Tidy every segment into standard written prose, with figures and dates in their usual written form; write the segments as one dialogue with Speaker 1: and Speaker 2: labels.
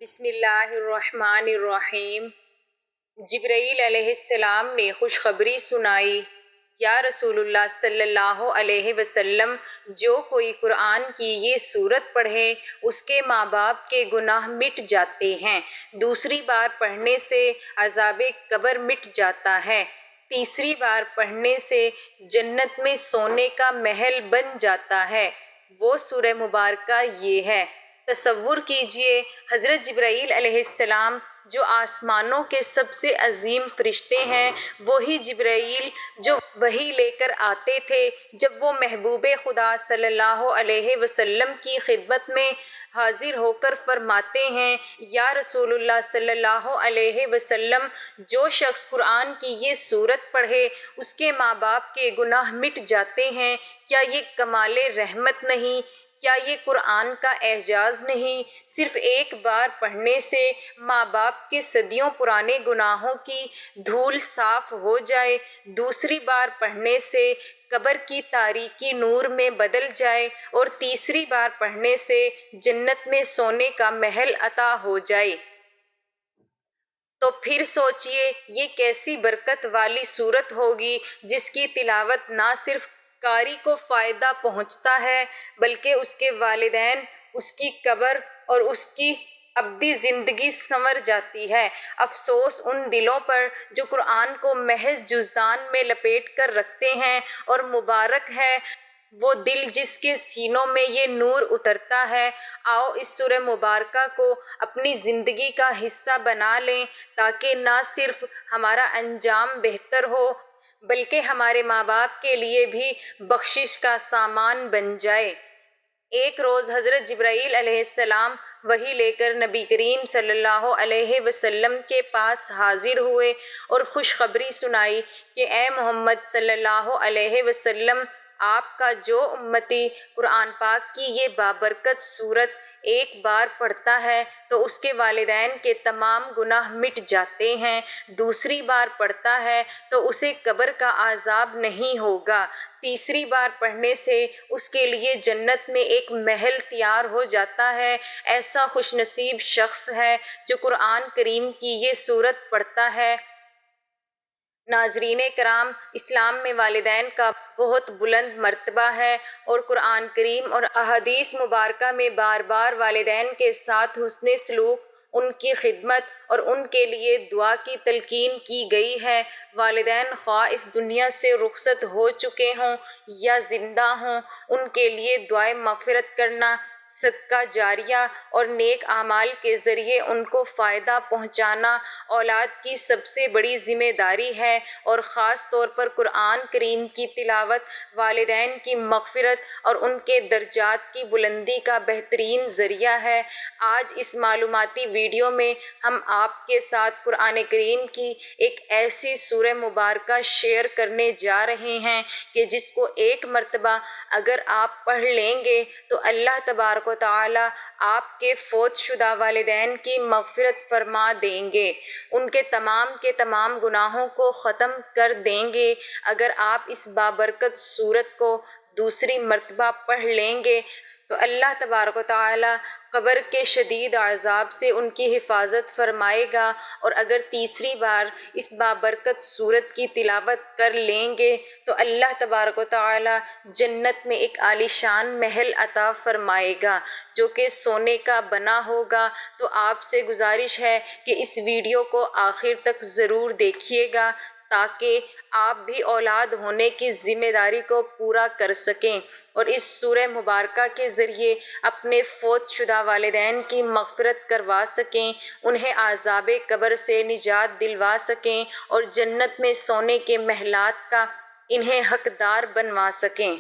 Speaker 1: بسم اللہ الرحمن الرحیم۔ جبرائیل علیہ السلام نے خوشخبری سنائی، یا رسول اللہ صلی اللہ علیہ وسلم، جو کوئی قرآن کی یہ سورت پڑھے اس کے ماں باپ کے گناہ مٹ جاتے ہیں، دوسری بار پڑھنے سے عذاب قبر مٹ جاتا ہے، تیسری بار پڑھنے سے جنت میں سونے کا محل بن جاتا ہے۔ وہ سورہ مبارکہ یہ ہے۔ تصور کیجئے حضرت جبرائیل علیہ السلام جو آسمانوں کے سب سے عظیم فرشتے ہیں، وہی جبرائیل جو وحی لے کر آتے تھے جب وہ محبوب خدا صلی اللہ علیہ وسلم کی خدمت میں حاضر ہو کر فرماتے ہیں، یا رسول اللہ صلی اللہ علیہ وسلم، جو شخص قرآن کی یہ سورت پڑھے اس کے ماں باپ کے گناہ مٹ جاتے ہیں۔ کیا یہ کمال رحمت نہیں؟ کیا یہ قرآن کا اعجاز نہیں؟ صرف ایک بار پڑھنے سے ماں باپ کے صدیوں پرانے گناہوں کی دھول صاف ہو جائے، دوسری بار پڑھنے سے قبر کی تاریکی نور میں بدل جائے اور تیسری بار پڑھنے سے جنت میں سونے کا محل عطا ہو جائے۔ تو پھر سوچئے یہ کیسی برکت والی سورت ہوگی جس کی تلاوت نہ صرف قاری کو فائدہ پہنچتا ہے بلکہ اس کے والدین، اس کی قبر اور اس کی ابدی زندگی سنور جاتی ہے۔ افسوس ان دلوں پر جو قرآن کو محض جزدان میں لپیٹ کر رکھتے ہیں، اور مبارک ہے وہ دل جس کے سینوں میں یہ نور اترتا ہے۔ آؤ اس سورہ مبارکہ کو اپنی زندگی کا حصہ بنا لیں تاکہ نہ صرف ہمارا انجام بہتر ہو بلکہ ہمارے ماں باپ کے لیے بھی بخشش کا سامان بن جائے۔ ایک روز حضرت جبرائیل علیہ السلام وحی لے کر نبی کریم صلی اللہ علیہ وسلم کے پاس حاضر ہوئے اور خوشخبری سنائی کہ اے محمد صلی اللہ علیہ وسلم، آپ کا جو امتی قرآن پاک کی یہ بابرکت سورت ایک بار پڑھتا ہے تو اس کے والدین کے تمام گناہ مٹ جاتے ہیں، دوسری بار پڑھتا ہے تو اسے قبر کا عذاب نہیں ہوگا، تیسری بار پڑھنے سے اس کے لیے جنت میں ایک محل تیار ہو جاتا ہے۔ ایسا خوش نصیب شخص ہے جو قرآن کریم کی یہ سورت پڑھتا ہے۔ ناظرین کرام، اسلام میں والدین کا بہت بلند مرتبہ ہے اور قرآن کریم اور احادیث مبارکہ میں بار بار والدین کے ساتھ حسن سلوک، ان کی خدمت اور ان کے لیے دعا کی تلقین کی گئی ہے۔ والدین خواہ اس دنیا سے رخصت ہو چکے ہوں یا زندہ ہوں، ان کے لیے دعائے مغفرت کرنا، صدقہ جاریہ اور نیک اعمال کے ذریعے ان کو فائدہ پہنچانا اولاد کی سب سے بڑی ذمہ داری ہے، اور خاص طور پر قرآن کریم کی تلاوت والدین کی مغفرت اور ان کے درجات کی بلندی کا بہترین ذریعہ ہے۔ آج اس معلوماتی ویڈیو میں ہم آپ کے ساتھ قرآن کریم کی ایک ایسی سورہ مبارکہ شیئر کرنے جا رہے ہیں کہ جس کو ایک مرتبہ اگر آپ پڑھ لیں گے تو اللہ تبارک و تعالی آپ کے فوت شدہ والدین کی مغفرت فرما دیں گے، ان کے تمام گناہوں کو ختم کر دیں گے۔ اگر آپ اس بابرکت سورت کو دوسری مرتبہ پڑھ لیں گے تو اللہ تبارک و تعالی قبر کے شدید عذاب سے ان کی حفاظت فرمائے گا، اور اگر تیسری بار اس بابرکت سورت کی تلاوت کر لیں گے تو اللہ تبارک و تعالی جنت میں ایک عالی شان محل عطا فرمائے گا جو کہ سونے کا بنا ہوگا۔ تو آپ سے گزارش ہے کہ اس ویڈیو کو آخر تک ضرور دیکھیے گا تاکہ آپ بھی اولاد ہونے کی ذمہ داری کو پورا کر سکیں اور اس سورہ مبارکہ کے ذریعے اپنے فوت شدہ والدین کی مغفرت کروا سکیں، انہیں عذاب قبر سے نجات دلوا سکیں اور جنت میں سونے کے محلات کا انہیں حقدار بنوا سکیں۔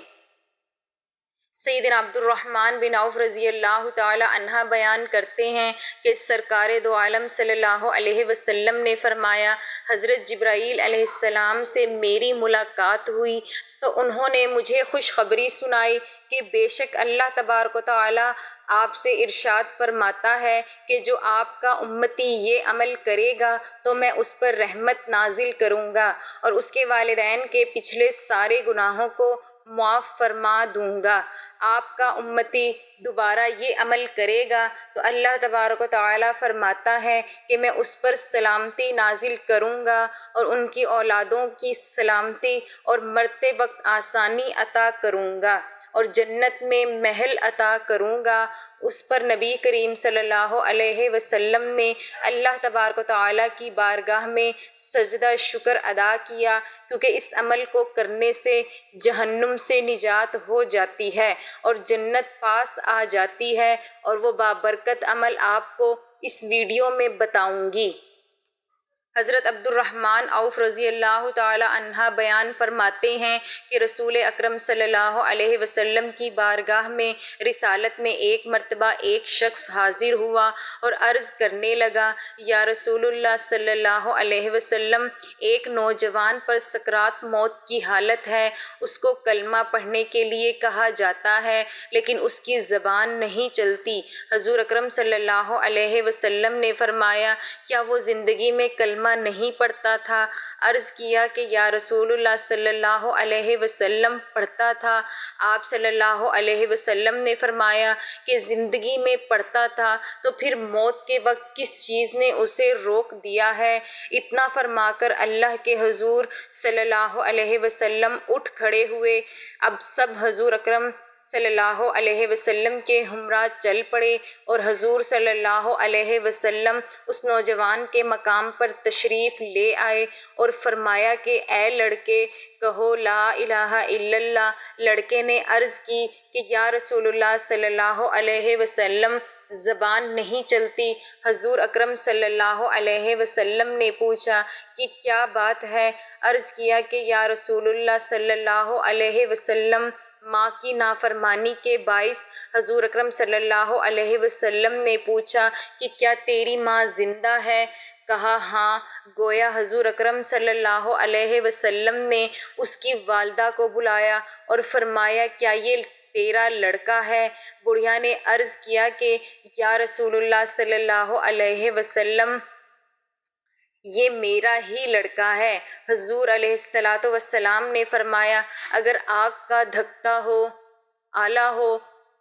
Speaker 1: سیدنا عبد الرحمن بن عوف رضی اللہ تعالی عنہ بیان کرتے ہیں کہ سرکار دو عالم صلی اللہ علیہ وسلم نے فرمایا، حضرت جبرائیل علیہ السلام سے میری ملاقات ہوئی تو انہوں نے مجھے خوشخبری سنائی کہ بے شک اللہ تبارک و تعالی آپ سے ارشاد فرماتا ہے کہ جو آپ کا امتی یہ عمل کرے گا تو میں اس پر رحمت نازل کروں گا اور اس کے والدین کے پچھلے سارے گناہوں کو معاف فرما دوں گا۔ آپ کا امتی دوبارہ یہ عمل کرے گا تو اللہ تبارک و تعالیٰ فرماتا ہے کہ میں اس پر سلامتی نازل کروں گا اور ان کی اولادوں کی سلامتی اور مرتے وقت آسانی عطا کروں گا اور جنت میں محل عطا کروں گا۔ اس پر نبی کریم صلی اللہ علیہ وسلم نے اللہ تبارک و تعالیٰ کی بارگاہ میں سجدہ شکر ادا کیا، کیونکہ اس عمل کو کرنے سے جہنم سے نجات ہو جاتی ہے اور جنت پاس آ جاتی ہے، اور وہ بابرکت عمل آپ کو اس ویڈیو میں بتاؤں گی۔ حضرت عبد الرحمن عوف رضی اللہ تعالی عنہ بیان فرماتے ہیں کہ رسول اکرم صلی اللہ علیہ وسلم کی بارگاہ میں رسالت میں ایک مرتبہ ایک شخص حاضر ہوا اور عرض کرنے لگا، یا رسول اللہ صلی اللہ علیہ وسلم، ایک نوجوان پر سکرات موت کی حالت ہے، اس کو کلمہ پڑھنے کے لیے کہا جاتا ہے لیکن اس کی زبان نہیں چلتی۔ حضور اکرم صلی اللہ علیہ وسلم نے فرمایا، کیا وہ زندگی میں کلمہ نہیں پڑھتا تھا؟ عرض کیا کہ یا رسول اللہ صلی اللہ علیہ وسلم پڑھتا تھا۔ آپ صلی اللہ علیہ وسلم نے فرمایا کہ زندگی میں پڑھتا تھا تو پھر موت کے وقت کس چیز نے اسے روک دیا ہے؟ اتنا فرما کر اللہ کے حضور صلی اللہ علیہ وسلم اٹھ کھڑے ہوئے۔ اب سب حضور اکرم صلی اللہ علیہ وسلم کے ہمراہ چل پڑے اور حضور صلی اللہ علیہ وسلم اس نوجوان کے مقام پر تشریف لے آئے اور فرمایا کہ اے لڑکے، کہو لا الہ الا اللہ۔ لڑکے نے عرض کی کہ یا رسول اللہ صلی اللہ علیہ وسلم، زبان نہیں چلتی۔ حضور اکرم صلی اللہ علیہ وسلم نے پوچھا کہ کیا بات ہے؟ عرض کیا کہ یا رسول اللہ صلی اللہ علیہ وسلم، ماں کی نافرمانی کے باعث۔ حضور اکرم صلی اللہ علیہ وسلم نے پوچھا کہ کیا تیری ماں زندہ ہے؟ کہا ہاں۔ گویا حضور اکرم صلی اللہ علیہ وسلم نے اس کی والدہ کو بلایا اور فرمایا، کیا یہ تیرا لڑکا ہے؟ بڑھیا نے عرض کیا کہ یا رسول اللہ صلی اللہ علیہ وسلم، یہ میرا ہی لڑکا ہے۔ حضور علیہ الصلاۃ والسلام نے فرمایا، اگر آگ کا دھکا ہو، آلہ ہو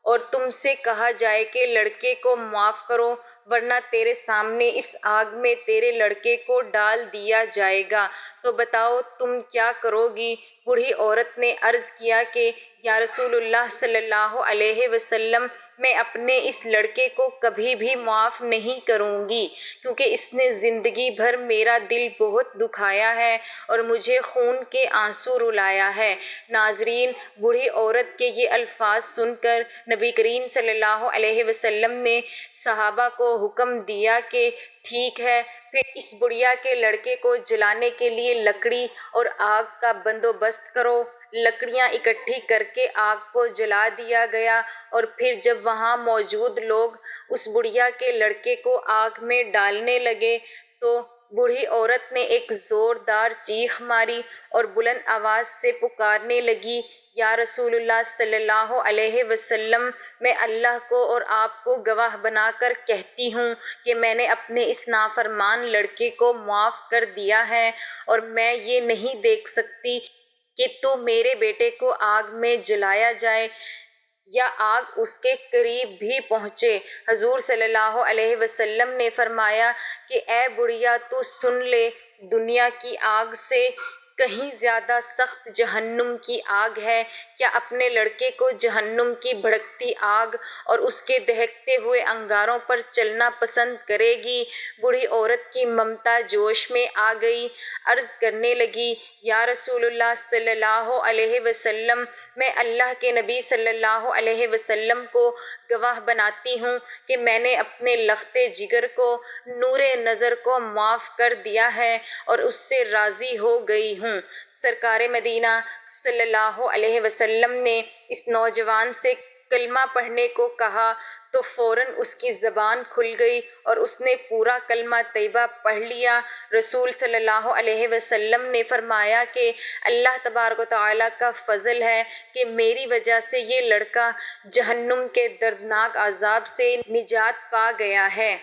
Speaker 1: اور تم سے کہا جائے کہ لڑکے کو معاف کرو ورنہ تیرے سامنے اس آگ میں تیرے لڑکے کو ڈال دیا جائے گا، تو بتاؤ تم کیا کرو گی؟ بوڑھی عورت نے عرض کیا کہ یا رسول اللہ صلی اللہ علیہ وسلم، میں اپنے اس لڑکے کو کبھی بھی معاف نہیں کروں گی، کیونکہ اس نے زندگی بھر میرا دل بہت دکھایا ہے اور مجھے خون کے آنسو رلایا ہے۔ ناظرین، بوڑھی عورت کے یہ الفاظ سن کر نبی کریم صلی اللہ علیہ وسلم نے صحابہ کو حکم دیا کہ ٹھیک ہے، پھر اس بڑھیا کے لڑکے کو جلانے کے لیے لکڑی اور آگ کا بندوبست کرو۔ لکڑیاں اکٹھی کر کے آگ کو جلا دیا گیا اور پھر جب وہاں موجود لوگ اس بڑھیا کے لڑکے کو آگ میں ڈالنے لگے تو بوڑھی عورت نے ایک زوردار چیخ ماری اور بلند آواز سے پکارنے لگی، یا رسول اللہ صلی اللہ علیہ وسلم، میں اللہ کو اور آپ کو گواہ بنا کر کہتی ہوں کہ میں نے اپنے اس نافرمان لڑکے کو معاف کر دیا ہے اور میں یہ نہیں دیکھ سکتی کہ تو میرے بیٹے کو آگ میں جلایا جائے یا آگ اس کے قریب بھی پہنچے۔ حضور صلی اللہ علیہ وسلم نے فرمایا کہ اے بڑھیا، تو سن لے، دنیا کی آگ سے کہیں زیادہ سخت جہنم کی آگ ہے۔ کیا اپنے لڑکے کو جہنم کی بھڑکتی آگ اور اس کے دہکتے ہوئے انگاروں پر چلنا پسند کرے گی؟ بوڑھی عورت کی ممتا جوش میں آ گئی، عرض کرنے لگی، یا رسول اللہ صلی اللہ علیہ وسلم، میں اللہ کے نبی صلی اللہ علیہ وسلم کو گواہ بناتی ہوں کہ میں نے اپنے لختے جگر کو، نور نظر کو معاف کر دیا ہے اور اس سے راضی ہو گئی ہوں۔ سرکار مدینہ صلی اللہ علیہ وسلم نے اس نوجوان سے کلمہ پڑھنے کو کہا تو فوراً اس کی زبان کھل گئی اور اس نے پورا کلمہ طیبہ پڑھ لیا۔ رسول صلی اللہ علیہ وسلم نے فرمایا کہ اللہ تبارک و تعالیٰ کا فضل ہے کہ میری وجہ سے یہ لڑکا جہنم کے دردناک عذاب سے نجات پا گیا ہے۔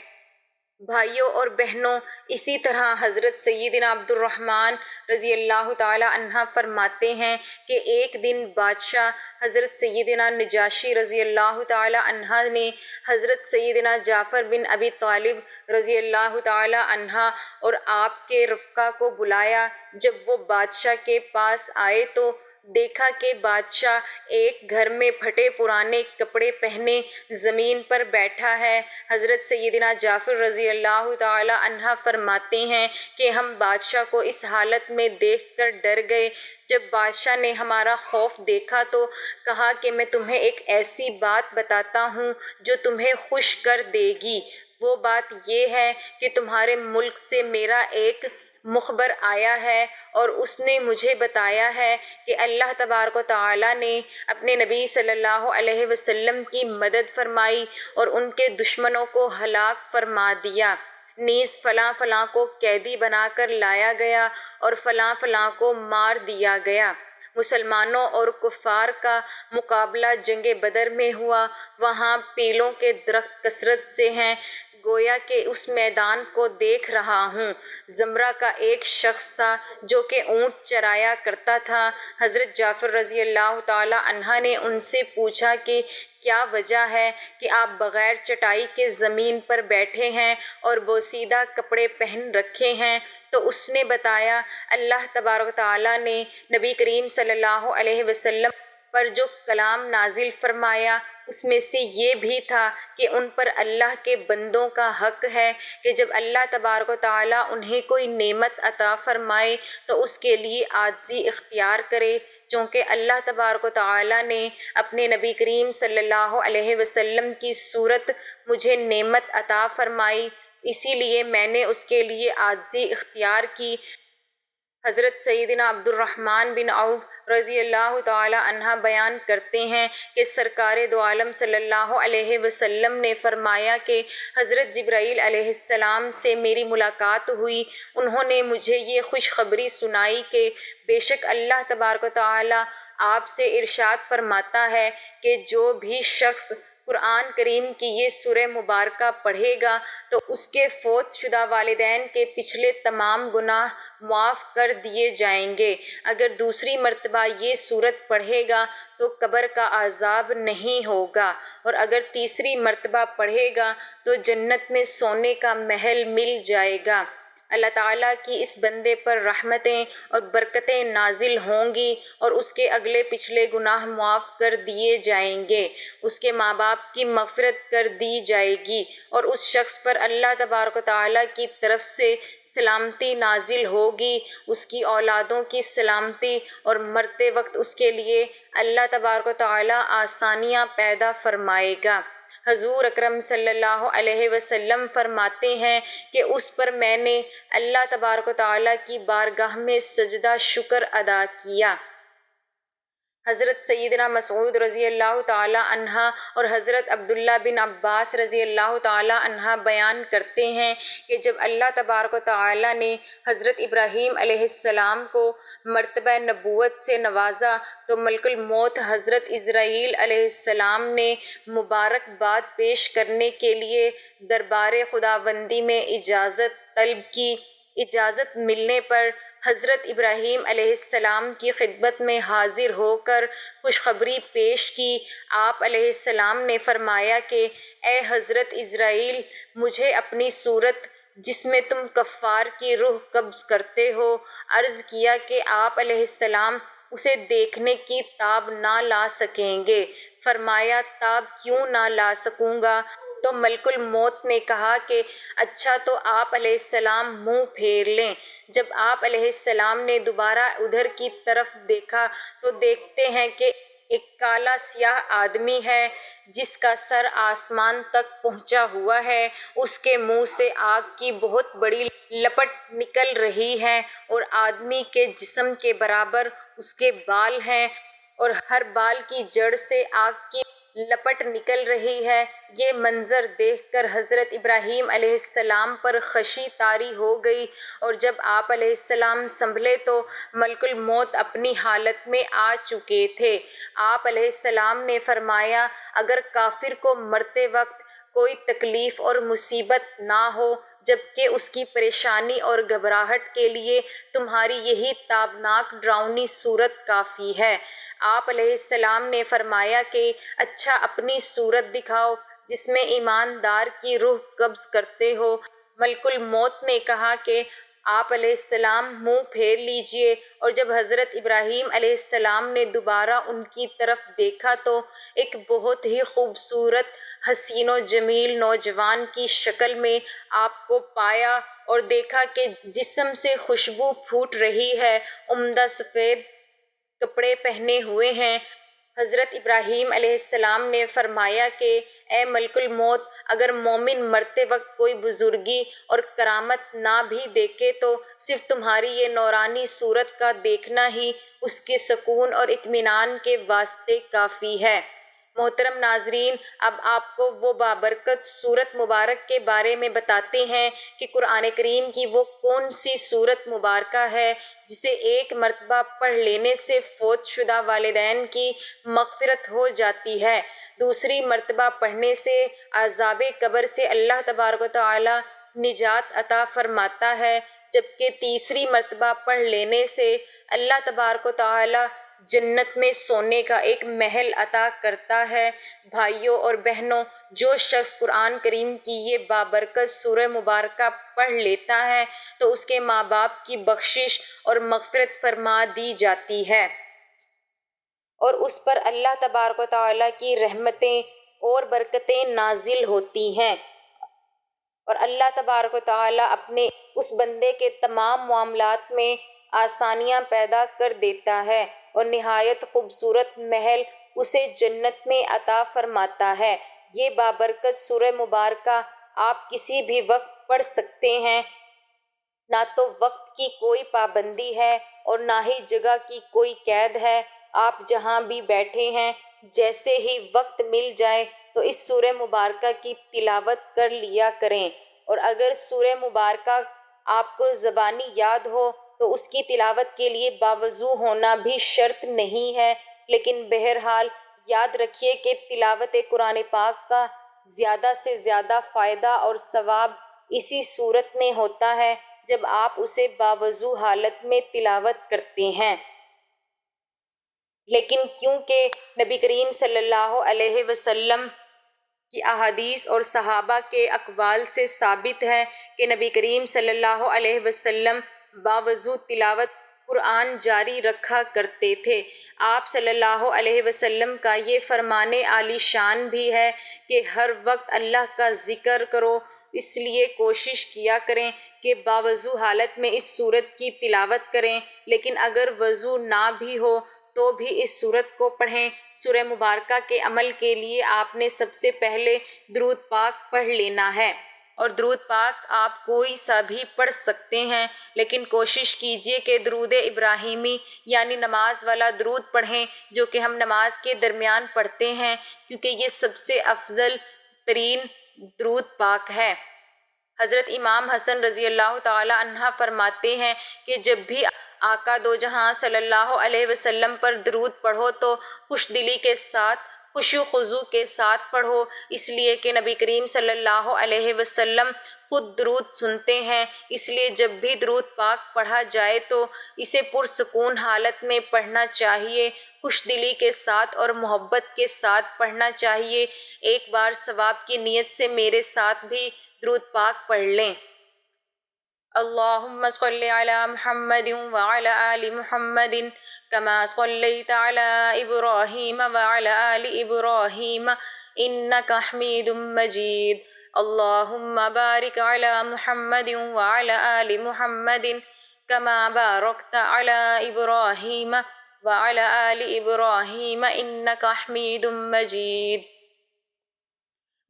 Speaker 1: بھائیوں اور بہنوں، اسی طرح حضرت سیدنا عبد الرحمن رضی اللہ تعالی عنہ فرماتے ہیں کہ ایک دن بادشاہ حضرت سیدنا نجاشی رضی اللہ تعالی عنہ نے حضرت سیدنا جعفر بن ابی طالب رضی اللہ تعالی عنہ اور آپ کے رفقا کو بلایا۔ جب وہ بادشاہ کے پاس آئے تو دیکھا کہ بادشاہ ایک گھر میں پھٹے پرانے کپڑے پہنے زمین پر بیٹھا ہے۔ حضرت سیدنا جعفر رضی اللہ تعالی عنہ فرماتے ہیں کہ ہم بادشاہ کو اس حالت میں دیکھ کر ڈر گئے۔ جب بادشاہ نے ہمارا خوف دیکھا تو کہا کہ میں تمہیں ایک ایسی بات بتاتا ہوں جو تمہیں خوش کر دے گی۔ وہ بات یہ ہے کہ تمہارے ملک سے میرا ایک مخبر آیا ہے اور اس نے مجھے بتایا ہے کہ اللہ تبارک و تعالیٰ نے اپنے نبی صلی اللہ علیہ وسلم کی مدد فرمائی اور ان کے دشمنوں کو ہلاک فرما دیا، نیز فلاں فلاں کو قیدی بنا کر لایا گیا اور فلاں فلاں کو مار دیا گیا۔ مسلمانوں اور کفار کا مقابلہ جنگ بدر میں ہوا، وہاں پیلوں کے درخت کثرت سے ہیں، گویا کہ اس میدان کو دیکھ رہا ہوں۔ زمرہ کا ایک شخص تھا جو کہ اونٹ چرایا کرتا تھا۔ حضرت جعفر رضی اللہ تعالی عنہ نے ان سے پوچھا کہ کیا وجہ ہے کہ آپ بغیر چٹائی کے زمین پر بیٹھے ہیں اور بوسیدہ کپڑے پہن رکھے ہیں؟ تو اس نے بتایا، اللہ تبارک و تعالیٰ نے نبی کریم صلی اللہ علیہ وسلم پر جو کلام نازل فرمایا اس میں سے یہ بھی تھا کہ ان پر اللہ کے بندوں کا حق ہے کہ جب اللہ تبارک و تعالیٰ انہیں کوئی نعمت عطا فرمائے تو اس کے لیے عاجزی اختیار کرے، چونکہ اللہ تبارک و تعالیٰ نے اپنے نبی کریم صلی اللہ علیہ وسلم کی صورت مجھے نعمت عطا فرمائی، اسی لیے میں نے اس کے لیے عاجزی اختیار کی۔ حضرت سیدنا عبد الرحمن بن عوف رضی اللہ تعالی عنہ بیان کرتے ہیں کہ سرکار دو عالم صلی اللہ علیہ وسلم نے فرمایا کہ حضرت جبرائیل علیہ السلام سے میری ملاقات ہوئی، انہوں نے مجھے یہ خوشخبری سنائی کہ بے شک اللہ تبارک و تعالی آپ سے ارشاد فرماتا ہے کہ جو بھی شخص قرآن کریم کی یہ سورہ مبارکہ پڑھے گا تو اس کے فوت شدہ والدین کے پچھلے تمام گناہ معاف کر دیے جائیں گے۔ اگر دوسری مرتبہ یہ سورت پڑھے گا تو قبر کا عذاب نہیں ہوگا، اور اگر تیسری مرتبہ پڑھے گا تو جنت میں سونے کا محل مل جائے گا۔ اللہ تعالیٰ کی اس بندے پر رحمتیں اور برکتیں نازل ہوں گی اور اس کے اگلے پچھلے گناہ معاف کر دیے جائیں گے، اس کے ماں باپ کی مغفرت کر دی جائے گی اور اس شخص پر اللہ تبارک و تعالیٰ کی طرف سے سلامتی نازل ہوگی، اس کی اولادوں کی سلامتی، اور مرتے وقت اس کے لیے اللہ تبارک و تعالیٰ آسانیاں پیدا فرمائے گا۔ حضور اکرم صلی اللہ علیہ وسلم فرماتے ہیں کہ اس پر میں نے اللہ تبارک و تعالیٰ کی بارگاہ میں سجدہ شکر ادا کیا۔ حضرت سیدنا مسعود رضی اللہ تعالی عنہ اور حضرت عبداللہ بن عباس رضی اللہ تعالی عنہ بیان کرتے ہیں کہ جب اللہ تبارک و تعالی نے حضرت ابراہیم علیہ السلام کو مرتبہ نبوت سے نوازا تو ملک الموت حضرت اسرائیل علیہ السلام نے مبارکباد پیش کرنے کے لیے دربار خداوندی میں اجازت طلب کی۔ اجازت ملنے پر حضرت ابراہیم علیہ السلام کی خدمت میں حاضر ہو کر خوشخبری پیش کی۔ آپ علیہ السلام نے فرمایا کہ اے حضرت اسرائیل، مجھے اپنی صورت جس میں تم کفار کی روح قبض کرتے ہو عرض کیا کہ آپ علیہ السلام اسے دیکھنے کی تاب نہ لا سکیں گے۔ فرمایا تاب کیوں نہ لا سکوں گا؟ تو ملک الموت نے کہا کہ اچھا تو آپ علیہ السلام منہ پھیر لیں۔ جب آپ علیہ السلام نے دوبارہ ادھر کی طرف دیکھا تو دیکھتے ہیں کہ ایک کالا سیاہ آدمی ہے جس کا سر آسمان تک پہنچا ہوا ہے، اس کے منہ سے آگ کی بہت بڑی لپٹ نکل رہی ہے اور آدمی کے جسم کے برابر اس کے بال ہیں اور ہر بال کی جڑ سے آگ کی لپٹ نکل رہی ہے۔ یہ منظر دیکھ کر حضرت ابراہیم علیہ السلام پر خشی طاری ہو گئی، اور جب آپ علیہ السلام سنبھلے تو ملک الموت اپنی حالت میں آ چکے تھے۔ آپ علیہ السلام نے فرمایا اگر کافر کو مرتے وقت کوئی تکلیف اور مصیبت نہ ہو جبکہ اس کی پریشانی اور گھبراہٹ کے لیے تمہاری یہی تابناک ڈراؤنی صورت کافی ہے۔ آپ علیہ السلام نے فرمایا کہ اچھا اپنی صورت دکھاؤ جس میں ایماندار کی روح قبض کرتے ہو۔ ملک الموت نے کہا کہ آپ علیہ السلام منہ پھیر لیجئے، اور جب حضرت ابراہیم علیہ السلام نے دوبارہ ان کی طرف دیکھا تو ایک بہت ہی خوبصورت، حسین و جمیل نوجوان کی شکل میں آپ کو پایا اور دیکھا کہ جسم سے خوشبو پھوٹ رہی ہے، عمدہ سفید کپڑے پہنے ہوئے ہیں۔ حضرت ابراہیم علیہ السلام نے فرمایا کہ اے ملک الموت، اگر مومن مرتے وقت کوئی بزرگی اور کرامت نہ بھی دیکھے تو صرف تمہاری یہ نورانی صورت کا دیکھنا ہی اس کے سکون اور اطمینان کے واسطے کافی ہے۔ محترم ناظرین، اب آپ کو وہ بابرکت صورت مبارک کے بارے میں بتاتے ہیں کہ قرآن کریم کی وہ کون سی صورت مبارکہ ہے جسے ایک مرتبہ پڑھ لینے سے فوت شدہ والدین کی مغفرت ہو جاتی ہے، دوسری مرتبہ پڑھنے سے عذاب قبر سے اللہ تبارک و تعالی نجات عطا فرماتا ہے، جبکہ تیسری مرتبہ پڑھ لینے سے اللہ تبارک و تعالی جنت میں سونے کا ایک محل عطا کرتا ہے۔ بھائیوں اور بہنوں، جو شخص قرآن کریم کی یہ بابرکت سورہ مبارکہ پڑھ لیتا ہے تو اس کے ماں باپ کی بخشش اور مغفرت فرما دی جاتی ہے، اور اس پر اللہ تبارک و تعالیٰ کی رحمتیں اور برکتیں نازل ہوتی ہیں، اور اللہ تبارک و تعالیٰ اپنے اس بندے کے تمام معاملات میں آسانیاں پیدا کر دیتا ہے اور نہایت خوبصورت محل اسے جنت میں عطا فرماتا ہے۔ یہ بابرکت سورہ مبارکہ آپ کسی بھی وقت پڑھ سکتے ہیں، نہ تو وقت کی کوئی پابندی ہے اور نہ ہی جگہ کی کوئی قید ہے۔ آپ جہاں بھی بیٹھے ہیں، جیسے ہی وقت مل جائے تو اس سورہ مبارکہ کی تلاوت کر لیا کریں، اور اگر سورہ مبارکہ آپ کو زبانی یاد ہو تو اس کی تلاوت کے لیے باوضو ہونا بھی شرط نہیں ہے، لیکن بہرحال یاد رکھیے کہ تلاوت قرآن پاک کا زیادہ سے زیادہ فائدہ اور ثواب اسی صورت میں ہوتا ہے جب آپ اسے باوضو حالت میں تلاوت کرتے ہیں۔ لیکن کیونکہ نبی کریم صلی اللہ علیہ وسلم کی احادیث اور صحابہ کے اقوال سے ثابت ہے کہ نبی کریم صلی اللہ علیہ وسلم باوضو تلاوت قرآن جاری رکھا کرتے تھے۔ آپ صلی اللہ علیہ وسلم کا یہ فرمان عالی شان بھی ہے کہ ہر وقت اللہ کا ذکر کرو، اس لیے کوشش کیا کریں کہ باوضو حالت میں اس سورت کی تلاوت کریں، لیکن اگر وضو نہ بھی ہو تو بھی اس سورت کو پڑھیں۔ سورہ مبارکہ کے عمل کے لیے آپ نے سب سے پہلے درود پاک پڑھ لینا ہے، اور درود پاک آپ کوئی سا بھی پڑھ سکتے ہیں، لیکن کوشش کیجئے کہ درود ابراہیمی یعنی نماز والا درود پڑھیں جو کہ ہم نماز کے درمیان پڑھتے ہیں، کیونکہ یہ سب سے افضل ترین درود پاک ہے۔ حضرت امام حسن رضی اللہ تعالی عنہ فرماتے ہیں کہ جب بھی آقا دو جہاں صلی اللہ علیہ وسلم پر درود پڑھو تو خوش دلی کے ساتھ، خشوع و خضوع کے ساتھ پڑھو، اس لیے کہ نبی کریم صلی اللہ علیہ وسلم خود درود سنتے ہیں، اس لیے جب بھی درود پاک پڑھا جائے تو اسے پرسکون حالت میں پڑھنا چاہیے، خوش دلی کے ساتھ اور محبت کے ساتھ پڑھنا چاہیے۔ ایک بار ثواب کی نیت سے میرے ساتھ بھی درود پاک پڑھ لیں۔ اللہم صلی علی محمد وعلی آل محمد کما صلیت علی ابراہیم وعلی آل ابراہیم انک حمید مجید۔ اللہم بارک علی محمد وعلی آل محمد کما بارکت علی ابراہیم وعلی آل ابراہیم انک حمید مجید۔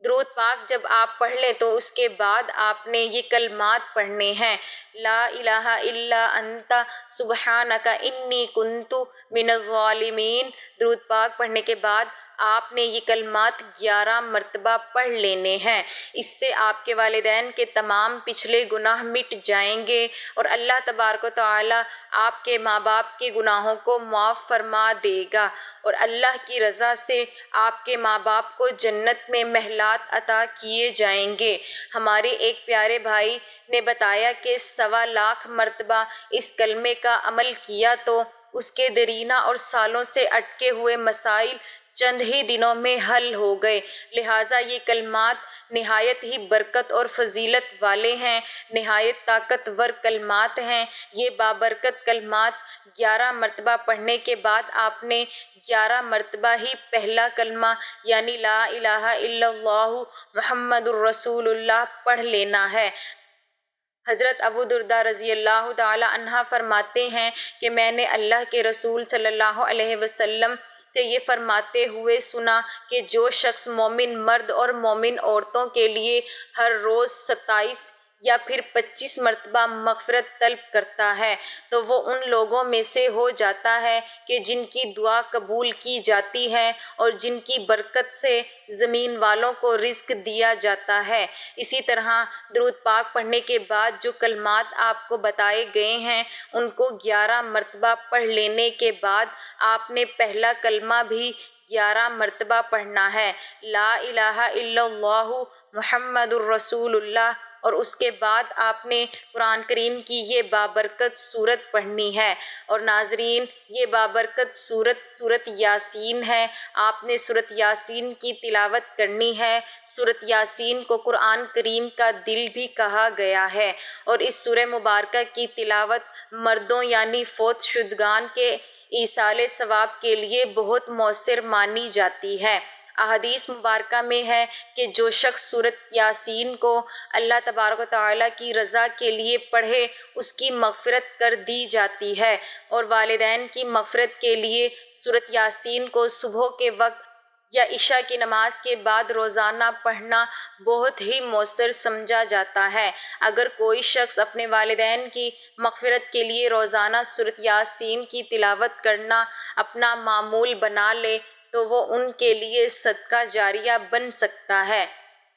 Speaker 1: درود پاک جب آپ پڑھ لیں تو اس کے بعد آپ نے یہ کلمات پڑھنے ہیں: لا الہ الا انت سبحانک انی کنت من الظالمین۔ درود پاک پڑھنے کے بعد آپ نے یہ کلمات 11 مرتبہ پڑھ لینے ہیں۔ اس سے آپ کے والدین کے تمام پچھلے گناہ مٹ جائیں گے اور اللہ تبارک و تعالیٰ آپ کے ماں باپ کے گناہوں کو معاف فرما دے گا، اور اللہ کی رضا سے آپ کے ماں باپ کو جنت میں محلات عطا کیے جائیں گے۔ ہمارے ایک پیارے بھائی نے بتایا کہ 1.25 مرتبہ اس کلمے کا عمل کیا تو اس کے دیرینہ اور سالوں سے اٹکے ہوئے مسائل چند ہی دنوں میں حل ہو گئے۔ لہٰذا یہ کلمات نہایت ہی برکت اور فضیلت والے ہیں، نہایت طاقتور کلمات ہیں۔ یہ بابرکت کلمات 11 مرتبہ پڑھنے کے بعد آپ نے 11 مرتبہ ہی پہلا کلمہ یعنی لا الہ الا اللہ محمد الرسول اللہ پڑھ لینا ہے۔ حضرت ابو درداء رضی اللہ تعالی عنہ فرماتے ہیں کہ میں نے اللہ کے رسول صلی اللہ علیہ وسلم سے یہ فرماتے ہوئے سنا کہ جو شخص مومن مرد اور مومن عورتوں کے لیے ہر روز 27 یا پھر 25 مرتبہ مغفرت طلب کرتا ہے تو وہ ان لوگوں میں سے ہو جاتا ہے کہ جن کی دعا قبول کی جاتی ہے اور جن کی برکت سے زمین والوں کو رزق دیا جاتا ہے۔ اسی طرح درود پاک پڑھنے کے بعد جو کلمات آپ کو بتائے گئے ہیں ان کو 11 مرتبہ پڑھ لینے کے بعد آپ نے پہلا کلمہ بھی 11 مرتبہ پڑھنا ہے، لا الہ الا اللہ محمد الرسول اللہ، اور اس کے بعد آپ نے قرآن کریم کی یہ بابرکت سورت پڑھنی ہے۔ اور ناظرین، یہ بابرکت سورت یاسین ہے۔ آپ نے سورت یاسین کی تلاوت کرنی ہے۔ سورت یاسین کو قرآن کریم کا دل بھی کہا گیا ہے، اور اس سورہ مبارکہ کی تلاوت مردوں یعنی فوت شدگان کے ایصال ثواب کے لیے بہت مؤثر مانی جاتی ہے۔ احادیث مبارکہ میں ہے کہ جو شخص سورت یاسین کو اللہ تبارک و تعالیٰ کی رضا کے لیے پڑھے اس کی مغفرت کر دی جاتی ہے، اور والدین کی مغفرت کے لیے سورت یاسین کو صبح کے وقت یا عشاء کی نماز کے بعد روزانہ پڑھنا بہت ہی مؤثر سمجھا جاتا ہے۔ اگر کوئی شخص اپنے والدین کی مغفرت کے لیے روزانہ سورت یاسین کی تلاوت کرنا اپنا معمول بنا لے تو وہ ان کے لیے صدقہ جاریہ بن سکتا ہے۔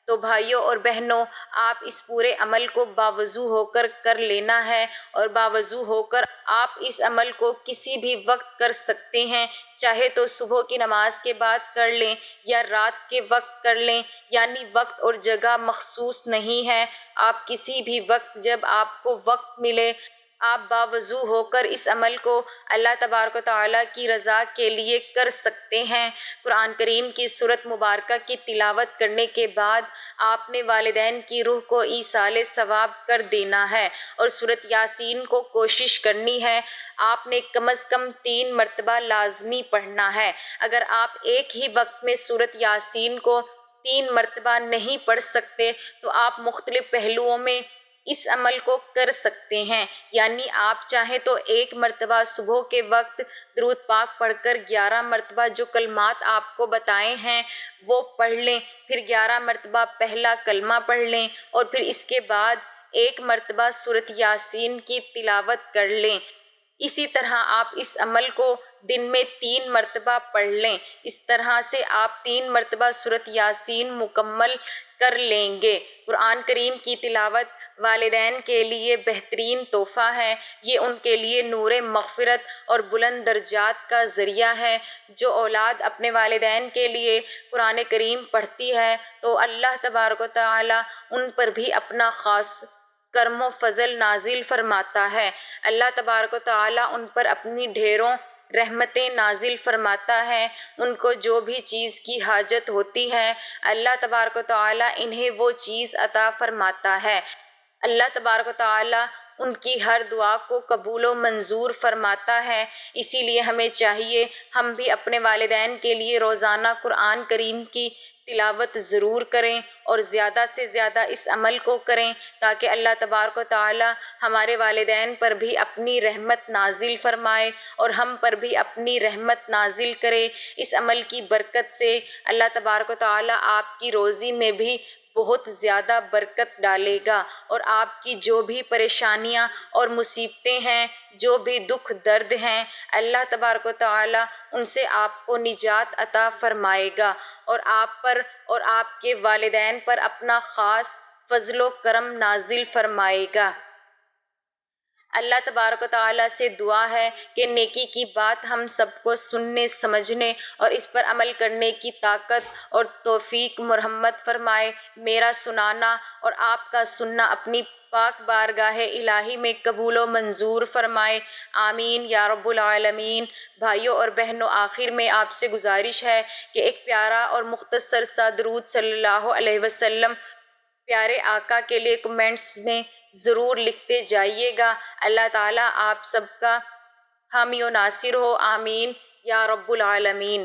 Speaker 1: تو بھائیوں اور بہنوں، آپ اس پورے عمل کو باوضو ہو کر لینا ہے، اور باوضو ہو کر آپ اس عمل کو کسی بھی وقت کر سکتے ہیں، چاہے تو صبح کی نماز کے بعد کر لیں یا رات کے وقت کر لیں، یعنی وقت اور جگہ مخصوص نہیں ہے۔ آپ کسی بھی وقت جب آپ کو وقت ملے آپ باوضو ہو کر اس عمل کو اللہ تبارک و تعالیٰ کی رضا کے لیے کر سکتے ہیں۔ قرآن کریم کی سورت مبارکہ کی تلاوت کرنے کے بعد آپ نے والدین کی روح کو ایصال ثواب کر دینا ہے، اور سورت یاسین کو کوشش کرنی ہے آپ نے کم از کم 3 مرتبہ لازمی پڑھنا ہے۔ اگر آپ ایک ہی وقت میں سورت یاسین کو 3 مرتبہ نہیں پڑھ سکتے تو آپ مختلف پہلوؤں میں اس عمل کو کر سکتے ہیں، یعنی آپ چاہیں تو 1 مرتبہ صبح کے وقت درود پاک پڑھ کر 11 مرتبہ جو کلمات آپ کو بتائے ہیں وہ پڑھ لیں، پھر 11 مرتبہ پہلا کلمہ پڑھ لیں، اور پھر اس کے بعد 1 مرتبہ سورت یاسین کی تلاوت کر لیں۔ اسی طرح آپ اس عمل کو دن میں 3 مرتبہ پڑھ لیں۔ اس طرح سے آپ 3 مرتبہ سورت یاسین مکمل کر لیں گے۔ قرآن کریم کی تلاوت والدین کے لیے بہترین تحفہ ہے، یہ ان کے لیے نور مغفرت اور بلند درجات کا ذریعہ ہے۔ جو اولاد اپنے والدین کے لیے قرآن کریم پڑھتی ہے تو اللہ تبارک و تعالیٰ ان پر بھی اپنا خاص کرم و فضل نازل فرماتا ہے۔ اللہ تبارک و تعالیٰ ان پر اپنی ڈھیروں رحمتیں نازل فرماتا ہے۔ ان کو جو بھی چیز کی حاجت ہوتی ہے اللہ تبارک و تعالیٰ انہیں وہ چیز عطا فرماتا ہے۔ اللہ تبارک و تعالیٰ ان کی ہر دعا کو قبول و منظور فرماتا ہے۔ اسی لیے ہمیں چاہیے ہم بھی اپنے والدین کے لیے روزانہ قرآن کریم کی تلاوت ضرور کریں اور زیادہ سے زیادہ اس عمل کو کریں تاکہ اللہ تبارک و تعالیٰ ہمارے والدین پر بھی اپنی رحمت نازل فرمائے اور ہم پر بھی اپنی رحمت نازل کرے۔ اس عمل کی برکت سے اللہ تبارک و تعالیٰ آپ کی روزی میں بھی بہت زیادہ برکت ڈالے گا، اور آپ کی جو بھی پریشانیاں اور مصیبتیں ہیں، جو بھی دکھ درد ہیں، اللہ تبارک و تعالیٰ ان سے آپ کو نجات عطا فرمائے گا، اور آپ پر اور آپ کے والدین پر اپنا خاص فضل و کرم نازل فرمائے گا۔ اللہ تبارک و تعالیٰ سے دعا ہے کہ نیکی کی بات ہم سب کو سننے، سمجھنے اور اس پر عمل کرنے کی طاقت اور توفیق مرحمت فرمائے۔ میرا سنانا اور آپ کا سننا اپنی پاک بارگاہ الہی میں قبول و منظور فرمائے، آمین یا رب العالمین۔ بھائیوں اور بہنوں، آخر میں آپ سے گزارش ہے کہ ایک پیارا اور مختصر سا درود صلی اللہ علیہ وسلم پیارے آقا کے لیے کمنٹس میں ضرور لکھتے جائیے گا۔ اللہ تعالیٰ آپ سب کا حامی و ناصر ہو، آمین یا رب العالمین۔